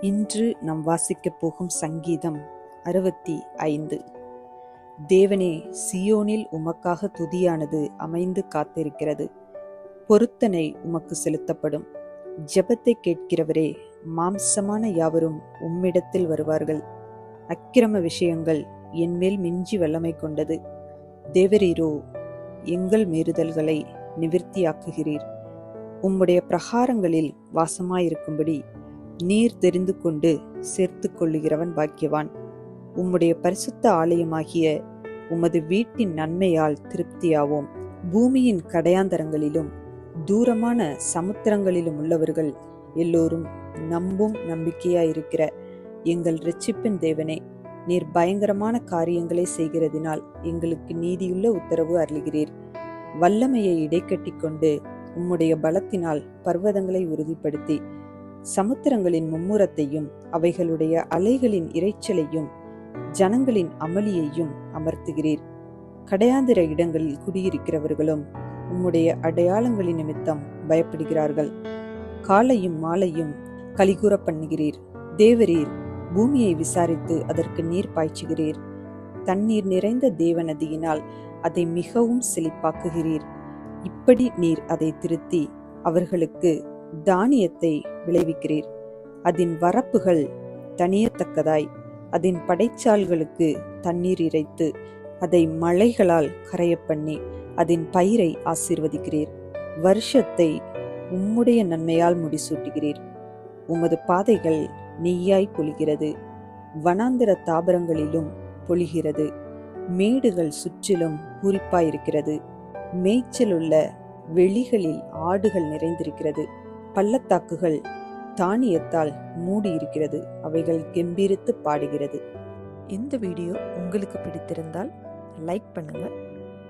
இன்று நாம் வாசிக்கப் போகும் சங்கீதம் 65. தேவனே, சியோனில் உமக்காக துதியானது அமைந்து காத்திருக்கிறது. பொருத்தனை உமக்கு செலுத்தப்படும். ஜெபத்தை கேட்கிறவரே, மாம்சமான யாவரும் உம்மிடத்தில் வருவார்கள். அக்கிரம விஷயங்கள் என்மேல் மிஞ்சி வல்லமை கொண்டது. தேவரீரோ எங்கள் மீறுதல்களை நிவிர்த்தியாக்குகிறீர். உம்முடைய பிரகாரங்களில் வாசமாயிருக்கும்படி நீர் தெரிந்து கொண்டு சேர்த்து கொள்ளுகிறவன் பாக்கியவான். உம்முடைய பரிசுத்த ஆலயமாகிய உமது வீட்டின் நன்மையால் திருப்தியாவோம். பூமியின் கடையாந்தரங்களிலும் தூரமான சமுத்திரங்களிலும் உள்ளவர்கள் எல்லோரும் நம்பும் நம்பிக்கையாயிருக்கிற எங்கள் இரட்சிப்பின் தேவனே, நீர் பயங்கரமான காரியங்களை செய்கிறதினால் எங்களுக்கு நீதியுள்ள உத்தரவு அருளுகிறீர். வல்லமையை இடைக்கட்டி கொண்டு உம்முடைய பலத்தினால் பர்வதங்களை உறுதிப்படுத்தி சமுத்திரங்களின் மும்முரத்தையும் அவைகளுடைய அலைகளின் இரைச்சலையும் ஜனங்களின் அமளியையும் அமர்த்துகிறீர். கடையாந்திர இடங்களில் குடியிருக்கிறவர்களும் உம்முடைய அடையாளங்களின் நிமித்தம் பயப்படுகிறார்கள். காலையும் மாலையும் கலிகூற பண்ணுகிறீர். தேவரீர் பூமியை விசாரித்து அதற்கு நீர் பாய்ச்சுகிறீர். தண்ணீர் நிறைந்த தேவநதியினால் அதை மிகவும் செழிப்பாக்குகிறீர். இப்படி நீர் அதை திருத்தி அவர்களுக்கு தானியத்தை விளைவிக்கிறீர். அதன் வரப்புகள் தனியத்தக்கதாய் அதன் படைச்சால்களுக்கு தண்ணீர் இறைத்து அதை மழைகளால் கரையப்பண்ணி அதன் பயிரை ஆசீர்வதிக்கிறீர். வருஷத்தை உம்முடைய நன்மையால் முடிசூட்டுகிறீர். உமது பாதைகள் நெய்யாய் பொழிகிறது. வனாந்திர தாபரங்களிலும் பொழிகிறது. மேடுகள் சுற்றிலும் பூரிப்பாயிருக்கிறது. மேய்ச்சலுள்ள வெளிகளில் ஆடுகள் நிறைந்திருக்கிறது. பள்ளத்தாக்குகள் தானியத்தால் மூடியிருக்கிறது. அவைகள் கெம்பீரித்து பாடுகிறது. இந்த வீடியோ உங்களுக்கு பிடித்திருந்தால் லைக் பண்ணுங்கள்,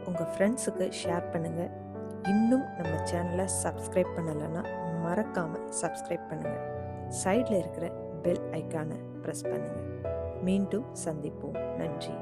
உங்கள் ஃப்ரெண்ட்ஸுக்கு ஷேர் பண்ணுங்கள். இன்னும் நம்ம சேனலை சப்ஸ்கிரைப் பண்ணலைன்னா மறக்காமல் சப்ஸ்கிரைப் பண்ணுங்கள். சைடில் இருக்கிற பெல் ஐக்கானை ப்ரெஸ் பண்ணுங்கள். மீண்டும் சந்திப்போம். நன்றி.